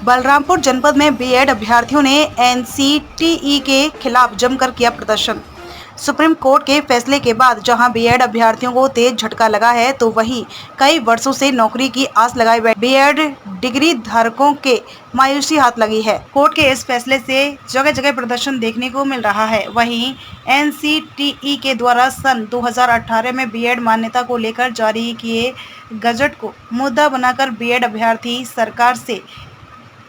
बलरामपुर जनपद में बीएड अभ्यर्थियों ने एनसीटीई के खिलाफ जमकर किया प्रदर्शन। सुप्रीम कोर्ट के फैसले के बाद जहां बीएड अभ्यर्थियों को तेज झटका लगा है, तो वहीं कई वर्षों से नौकरी की आस लगाए बैठे बीएड डिग्री धारकों के मायूसी हाथ लगी है। कोर्ट के इस फैसले से जगह जगह प्रदर्शन देखने को मिल रहा है। वहीं एनसीटीई के द्वारा सन 2018 में बीएड मान्यता को लेकर जारी किए गजट को मुद्दा बनाकर बीएड अभ्यर्थी सरकार से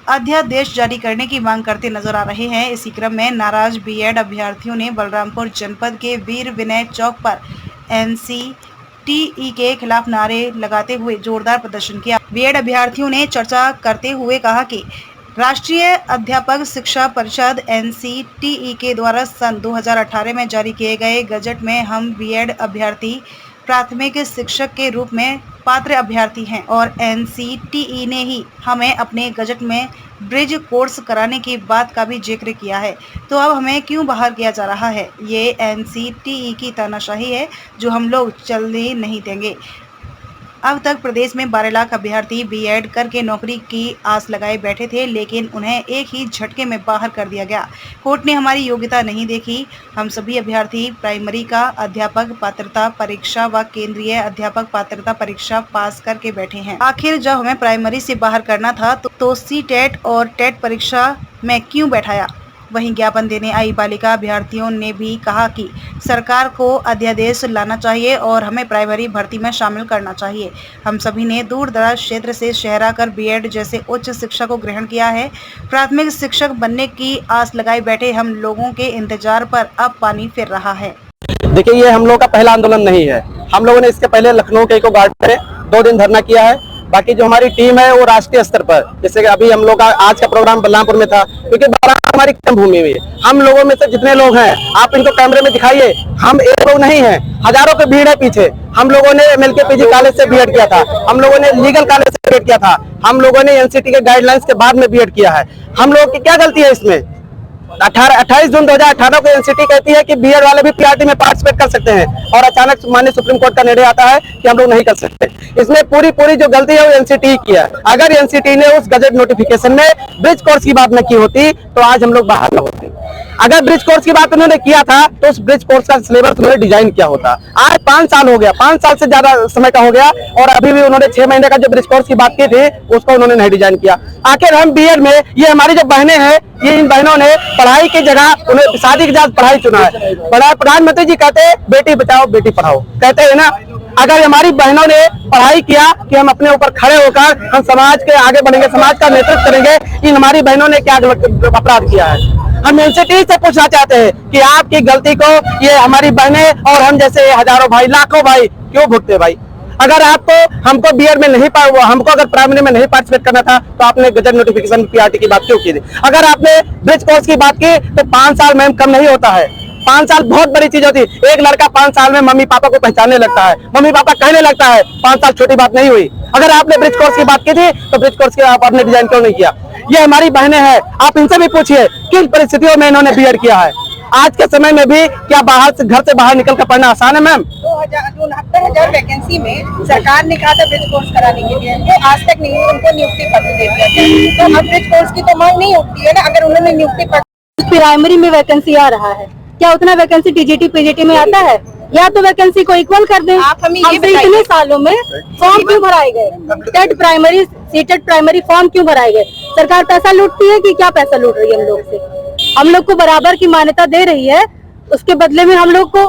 अध्यादेश जारी करने की मांग करते नजर आ रहे हैं। इसी क्रम में नाराज बीएड अभ्यर्थियों ने बलरामपुर जनपद के वीर विनय चौक पर एनसीटीई के खिलाफ नारे लगाते हुए जोरदार प्रदर्शन किया। बीएड अभ्यर्थियों ने चर्चा करते हुए कहा कि राष्ट्रीय अध्यापक शिक्षा परिषद एनसीटीई के द्वारा सन 2018 में जारी किए गए गजट में हम बीएड अभ्यर्थी प्राथमिक शिक्षक के रूप में पात्र अभ्यर्थी हैं और एनसीटीई ने ही हमें अपने गजट में ब्रिज कोर्स कराने की बात का भी जिक्र किया है, तो अब हमें क्यों बाहर किया जा रहा है? ये एनसीटीई की तानाशाही है जो हम लोग चलने नहीं देंगे। अब तक प्रदेश में 12 लाख अभ्यर्थी बीएड करके नौकरी की आस लगाए बैठे थे, लेकिन उन्हें एक ही झटके में बाहर कर दिया गया। कोर्ट ने हमारी योग्यता नहीं देखी। हम सभी अभ्यर्थी प्राइमरी का अध्यापक पात्रता परीक्षा व केंद्रीय अध्यापक पात्रता परीक्षा पास करके बैठे हैं। आखिर जब हमें प्राइमरी से बाहर करना था तो सीटेट और टेट परीक्षा में क्यों बैठाया? वहीं ज्ञापन देने आई बालिका अभ्यर्थियों ने भी कहा कि सरकार को अध्यादेश लाना चाहिए और हमें प्राइमरी भर्ती में शामिल करना चाहिए। हम सभी ने दूर दराज क्षेत्र से शहर आकर बीएड जैसे उच्च शिक्षा को ग्रहण किया है। प्राथमिक शिक्षक बनने की आस लगाए बैठे हम लोगों के इंतजार पर अब पानी फिर रहा है। देखिए, ये हम लोग का पहला आंदोलन नहीं है। हम लोगों ने इसके पहले लखनऊ के इको गार्डन में 2 दिन धरना किया है। बाकी जो हमारी टीम है वो राष्ट्रीय स्तर पर, जैसे कि अभी हम लोग का आज का प्रोग्राम बलरामपुर में था, क्योंकि बलरामपुर हमारी कर्म भूमि में हम लोगों में से जितने लोग हैं, आप इनको कैमरे में दिखाइए, हम एक लोग नहीं हैं, हजारों की भीड़ है पीछे। हम लोगों ने MLK PG कॉलेज से बीएड किया था, हम लोगों ने लीगल कॉलेज से बीएड किया था, हम लोगों ने एनसीटी के गाइडलाइंस के बाद में बीएड किया है। हम लोगों की क्या गलती है इसमें? 28 जून 2018 को एनसीटी कहती है कि बीएड वाले भी पीआरटी में पार्टिसिपेट कर सकते हैं, और अचानक माननीय सुप्रीम कोर्ट का निर्णय आता है कि हम लोग नहीं कर सकते। इसमें पूरी जो गलती है वो एनसीटी की है। अगर एनसीटी ने उस गजट नोटिफिकेशन में ब्रिज कोर्स की बात न की होती तो आज हम लोग बाहर न होते। अगर ब्रिज कोर्स की बात उन्होंने किया था तो उस ब्रिज कोर्स का सिलेबस उन्होंने डिजाइन किया होता। आज 5 साल हो गया, 5 साल से ज्यादा समय का हो गया, और अभी भी उन्होंने 6 महीने का जो ब्रिज कोर्स की बात की थी उसको उन्होंने नहीं डिजाइन किया। आखिर हम बीएड में, ये हमारी जो बहनें हैं, ये इन बहनों ने पढ़ाई की जगह उन्हें शादी के साथ पढ़ाई चुना है। प्रधानमंत्री जी कहते हैं बेटी बचाओ बेटी पढ़ाओ, कहते हैं ना। अगर हमारी बहनों ने पढ़ाई किया कि हम अपने ऊपर खड़े होकर हम समाज के आगे बढ़ेंगे, समाज का नेतृत्व करेंगे, इन हमारी बहनों ने क्या अपराध किया है? हम एनसीटी से पूछना चाहते हैं कि आपकी गलती को ये हमारी बहनें और हम जैसे हजारों भाई, लाखों भाई क्यों भुगते? भाई, अगर आपको हमको बीएड में नहीं हमको अगर प्राइमरी में नहीं पार्टिसिपेट करना था तो आपने गजट नोटिफिकेशन पीआरटी की बात क्यों की थी? अगर आपने ब्रिज कोर्स की बात की तो 5 साल मैम कम नहीं होता है। 5 साल बहुत बड़ी चीज होती है। एक लड़का 5 साल में मम्मी पापा को पहचानने लगता है, मम्मी पापा कहने लगता है। 5 साल छोटी बात नहीं हुई। अगर आपने ब्रिज कोर्स की बात की थी तो ब्रिज कोर्स की आपने डिजाइन क्यों नहीं किया? ये हमारी बहनें हैं, आप इनसे भी पूछिए किन परिस्थितियों में इन्होंने बीएड किया है। आज के समय में भी क्या घर से बाहर निकल कर पढ़ना आसान है मैम? 69,000 वैकेंसी में सरकार ने कहा था ब्रिज कोर्स कराने के लिए, वो आज तक नहीं उनको नियुक्ति पत्र दे दिया गया। तो अब ब्रिज कोर्स की तो मांग नहीं उठती है ना। अगर उन्होंने नियुक्ति पत्र, प्राइमरी में वैकेंसी आ रहा है, क्या उतना वैकेंसी टीजीटी पीजीटी में आता है? या तो वैकेंसी को इक्वल कर दें। आप हमें ये बताइए, इतने सालों में फॉर्म क्यों भराए गए? TET primary, CTET primary form क्यों भराए गए? सरकार पैसा लूटती है कि क्या पैसा लूट रही है हम लोग से? हम लोग को बराबर की मान्यता दे रही है, उसके बदले में हम लोग को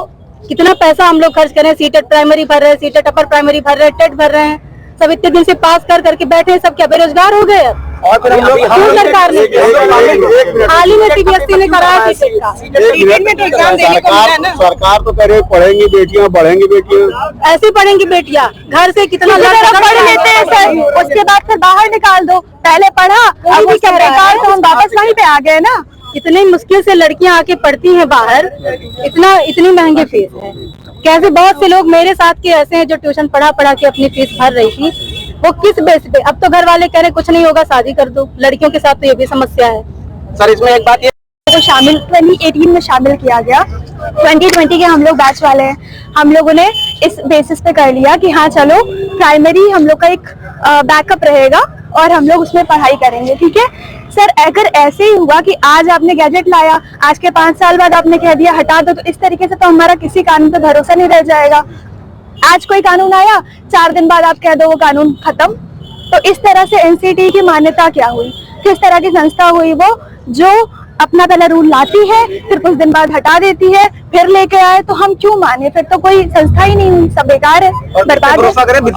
कितना पैसा हम लोग खर्च करें? सीटेट प्राइमरी भर रहे हैं, सीटेट अपर प्राइमरी भर रहे हैं, टेट भर रहे हैं, सब इतने दिन से पास करके बैठे हैं, सब क्या बेरोजगार हो गए? और फिर हम सरकार ने हाल ही में सीबीएसई ने कराया सरकार तो कह रही पढ़ेंगी बेटियां, बढ़ेंगी बेटियां, ऐसे पढ़ेंगी बेटियां। घर से कितना पढ़ लेते हैं सर, उसके बाद फिर बाहर निकाल दो। पहले पढ़ा, अब उसके बेकार तो हम वापस वहीं पे आ गए ना। इतनी मुश्किल से लड़कियां आके पढ़ती हैं बाहर, इतनी महंगी फीस है। कैसे बहुत से लोग मेरे साथ के ऐसे हैं जो ट्यूशन पढ़ा के अपनी फीस भर रही थी, वो किस बेस पे? अब तो घर वाले कह रहे कुछ नहीं होगा, शादी कर दो। लड़कियों के साथ तो ये भी समस्या है सर। इसमें एक बात ये तो शामिल 2018 में शामिल किया गया, 2020 के हम लोग बैच वाले हैं। हम लोगों ने इस बेसिस पे कर लिया कि हाँ चलो प्राइमरी हम लोग का एक बैकअप रहेगा और हम लोग उसमें पढ़ाई करेंगे, ठीक है सर। अगर ऐसे ही हुआ कि आज आपने गैजेट लाया, आज के 5 साल बाद आपने कह दिया हटा दो, तो इस तरीके से तो हमारा किसी कानून पे भरोसा नहीं रह जाएगा। आज कोई कानून आया, 4 दिन बाद आप कह दो वो कानून खत्म, तो इस तरह से एनसीटी की मान्यता क्या हुई? किस तरह की संस्था हुई वो जो अपना पहला रूल लाती है, फिर कुछ दिन बाद हटा देती है, फिर लेके आए, तो हम क्यों माने? फिर तो कोई संस्था ही नहीं हुई, सब बेकार है, बर्बाद है।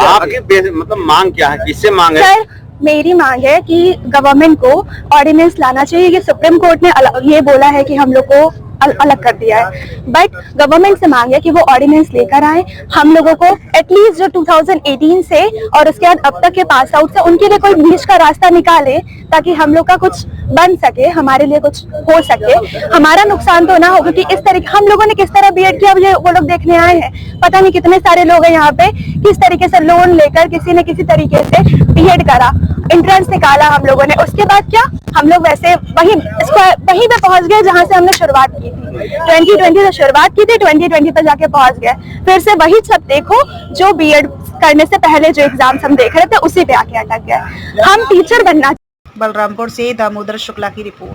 आपकी मतलब मांग क्या है, किससे मांग है? सर मेरी मांग है कि गवर्नमेंट को ऑर्डिनेंस लाना चाहिए। ये सुप्रीम कोर्ट ने ये बोला है कि हम लोग को अलग कर दिया है, बट गवर्नमेंट से मांग है कि वो ऑर्डिनेंस लेकर आए, हम लोगों को एटलीस्ट जो 2018 से और उसके बाद अब तक के पास आउट से उनके लिए कोई बीच का रास्ता निकाले, ताकि हम लोग का कुछ बन सके, हमारे लिए कुछ हो सके, हमारा नुकसान तो ना हो। क्योंकि इस तरीके हम लोगों ने किस तरह बीएड किया वो लोग देखने आए हैं, पता नहीं कितने सारे लोग हैं यहाँ पे, किस तरीके से लोन लेकर किसी न किसी तरीके से बीएड करा, एंट्रेंस निकाला हम लोगों ने, उसके बाद क्या हम लोग वैसे वहीं पे पहुंच गए जहां से हमने शुरुआत की थी। 2020 से शुरुआत की थी, 2020 पे जाके पहुंच गए, फिर से वही सब देखो जो बीएड करने से पहले जो एग्जाम्स हम देख रहे थे उसी पे आके अटक गए। हम टीचर बनना। बलरामपुर से दामोदर शुक्ला की रिपोर्ट।